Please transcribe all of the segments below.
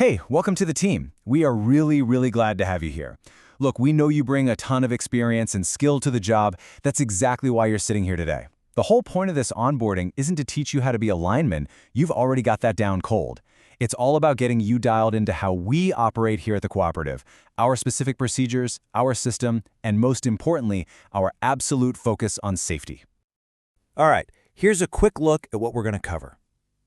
Hey, welcome to the team. We are really glad to have you here. Look, we know you bring a ton of experience and skill to the job. That's exactly why you're sitting here today. The whole point of this onboarding isn't to teach you how to be a lineman. You've already got that down cold. It's all about getting you dialed into how we operate here at the cooperative, our specific procedures, our system, and most importantly, our absolute focus on safety. All right, here's a quick look at what we're going to cover.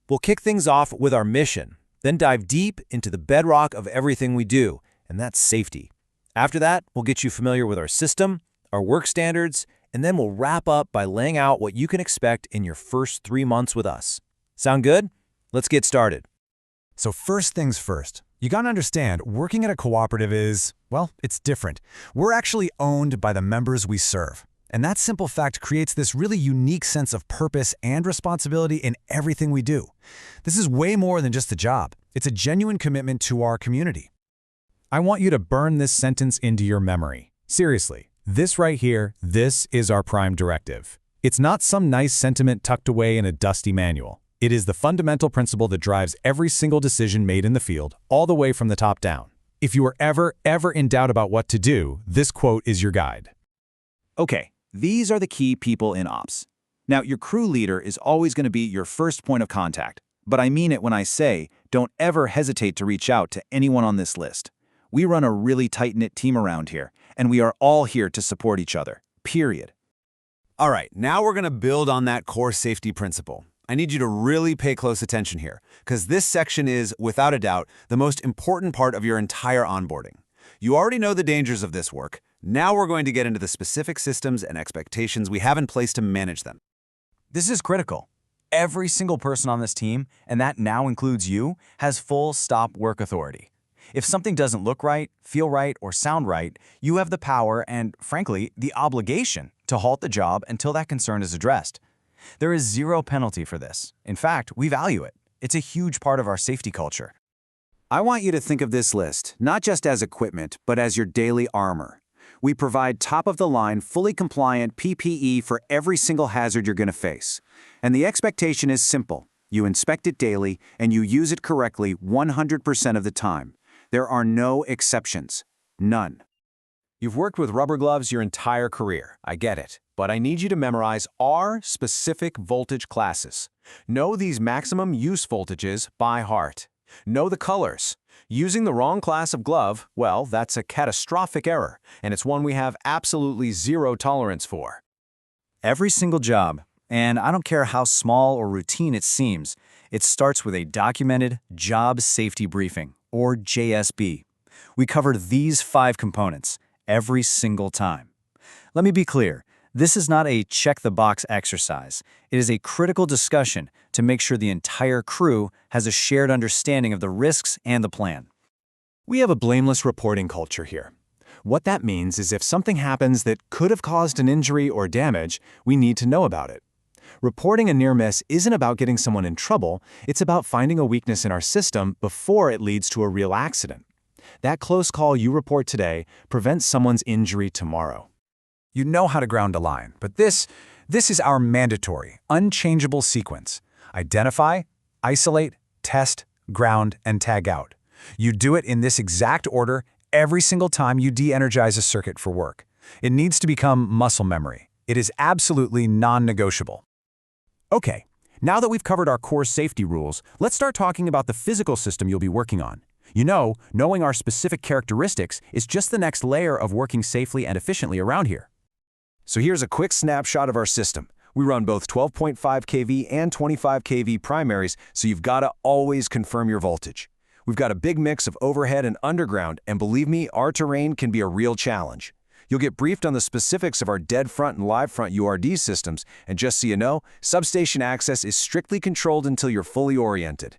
We'll kick things off with our mission, then dive deep into the bedrock of everything we do, and that's safety. After that, we'll get you familiar with our system, our work standards, and then we'll wrap up by laying out what you can expect in your first 3 months with us. Sound good? Let's get started. So first things first, you gotta understand, working at a cooperative is, well, it's different. We're actually owned by the members we serve. And that simple fact creates this really unique sense of purpose and responsibility in everything we do. This is way more than just a job. It's a genuine commitment to our community. I want you to burn this sentence into your memory. Seriously, this right here, this is our prime directive. It's not some nice sentiment tucked away in a dusty manual. It is the fundamental principle that drives every single decision made in the field, all the way from the top down. If you are ever in doubt about what to do, this quote is your guide. Okay, these are the key people in ops. Now, your crew leader is always going to be your first point of contact, but I mean it when I say don't ever hesitate to reach out to anyone on this list. We run a really tight-knit team around here, and we are all here to support each other, period. All right, now we're going to build on that core safety principle. I need you to really pay close attention here, because this section is, without a doubt, the most important part of your entire onboarding. You already know the dangers of this work. Now we're going to get into the specific systems and expectations we have in place to manage them. This is critical. Every single person on this team, and that now includes you, has full stop work authority. If something doesn't look right, feel right, or sound right, you have the power and, frankly, the obligation to halt the job until that concern is addressed. There is zero penalty for this. In fact, we value it. It's a huge part of our safety culture. I want you to think of this list not just as equipment, but as your daily armor. We provide top-of-the-line, fully compliant PPE for every single hazard you're going to face. And the expectation is simple. You inspect it daily, and you use it correctly 100% of the time. There are no exceptions. None. You've worked with rubber gloves your entire career. I get it. But I need you to memorize our specific voltage classes. Know these maximum use voltages by heart. Know the colors. Using the wrong class of glove, well, that's a catastrophic error, and it's one we have absolutely zero tolerance for. Every single job, and I don't care how small or routine it seems, it starts with a documented Job Safety Briefing, or JSB. We cover these 5 components every single time. Let me be clear. This is not a check-the-box exercise. It is a critical discussion to make sure the entire crew has a shared understanding of the risks and the plan. We have a blameless reporting culture here. What that means is if something happens that could have caused an injury or damage, we need to know about it. Reporting a near miss isn't about getting someone in trouble, it's about finding a weakness in our system before it leads to a real accident. That close call you report today prevents someone's injury tomorrow. You know how to ground a line, but this is our mandatory, unchangeable sequence. Identify, isolate, test, ground, and tag out. You do it in this exact order every single time you de-energize a circuit for work. It needs to become muscle memory. It is absolutely non-negotiable. Okay, now that we've covered our core safety rules, let's start talking about the physical system you'll be working on. You know, knowing our specific characteristics is just the next layer of working safely and efficiently around here. So here's a quick snapshot of our system. We run both 12.5 kV and 25 kV primaries, so you've got to always confirm your voltage. We've got a big mix of overhead and underground, and believe me, our terrain can be a real challenge. You'll get briefed on the specifics of our dead front and live front URD systems, and just so you know, substation access is strictly controlled until you're fully oriented.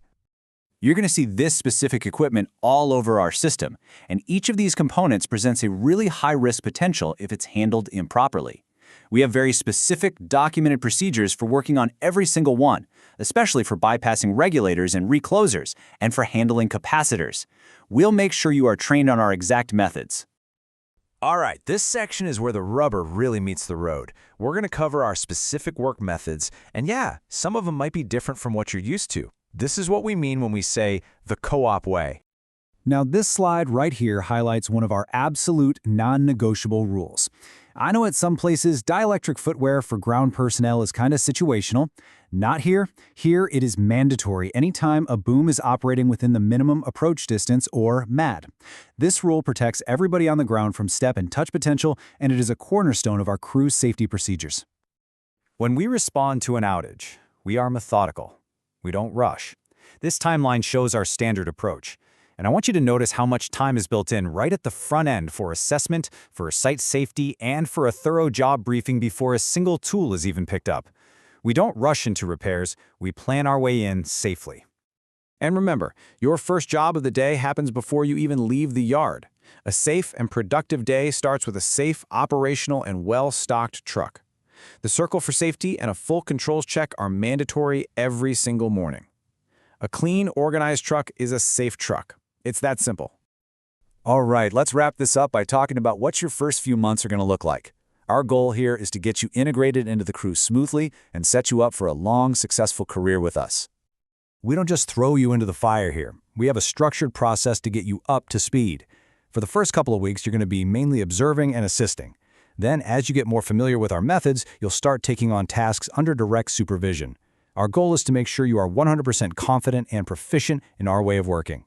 You're going to see this specific equipment all over our system, and each of these components presents a really high-risk potential if it's handled improperly. We have very specific, documented procedures for working on every single one, especially for bypassing regulators and reclosers, and for handling capacitors. We'll make sure you are trained on our exact methods. All right, this section is where the rubber really meets the road. We're going to cover our specific work methods, and yeah, some of them might be different from what you're used to. This is what we mean when we say the co-op way. Now, this slide right here highlights one of our absolute non-negotiable rules. I know at some places, dielectric footwear for ground personnel is kind of situational. Not here. Here, it is mandatory anytime a boom is operating within the minimum approach distance, or MAD. This rule protects everybody on the ground from step and touch potential, and it is a cornerstone of our crew safety procedures. When we respond to an outage, we are methodical. We don't rush. This timeline shows our standard approach. And I want you to notice how much time is built in right at the front end for assessment, for site safety, and for a thorough job briefing before a single tool is even picked up. We don't rush into repairs, we plan our way in safely. And remember, your first job of the day happens before you even leave the yard. A safe and productive day starts with a safe, operational, and well-stocked truck. The circle for safety and a full controls check are mandatory every single morning. A clean, organized truck is a safe truck. It's that simple. All right, let's wrap this up by talking about what your first few months are going to look like. Our goal here is to get you integrated into the crew smoothly and set you up for a long, successful career with us. We don't just throw you into the fire here. We have a structured process to get you up to speed. For the first couple of weeks, you're going to be mainly observing and assisting. Then, as you get more familiar with our methods, you'll start taking on tasks under direct supervision. Our goal is to make sure you are 100% confident and proficient in our way of working.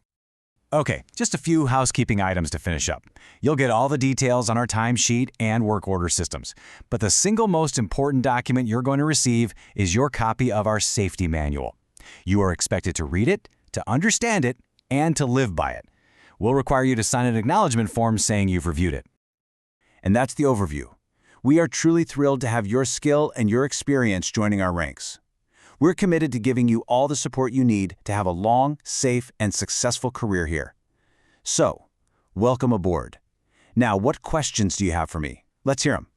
Okay, just a few housekeeping items to finish up. You'll get all the details on our timesheet and work order systems. But the single most important document you're going to receive is your copy of our safety manual. You are expected to read it, to understand it, and to live by it. We'll require you to sign an acknowledgement form saying you've reviewed it. And that's the overview. We are truly thrilled to have your skill and your experience joining our ranks. We're committed to giving you all the support you need to have a long, safe, and successful career here. So, welcome aboard. Now, what questions do you have for me? Let's hear them.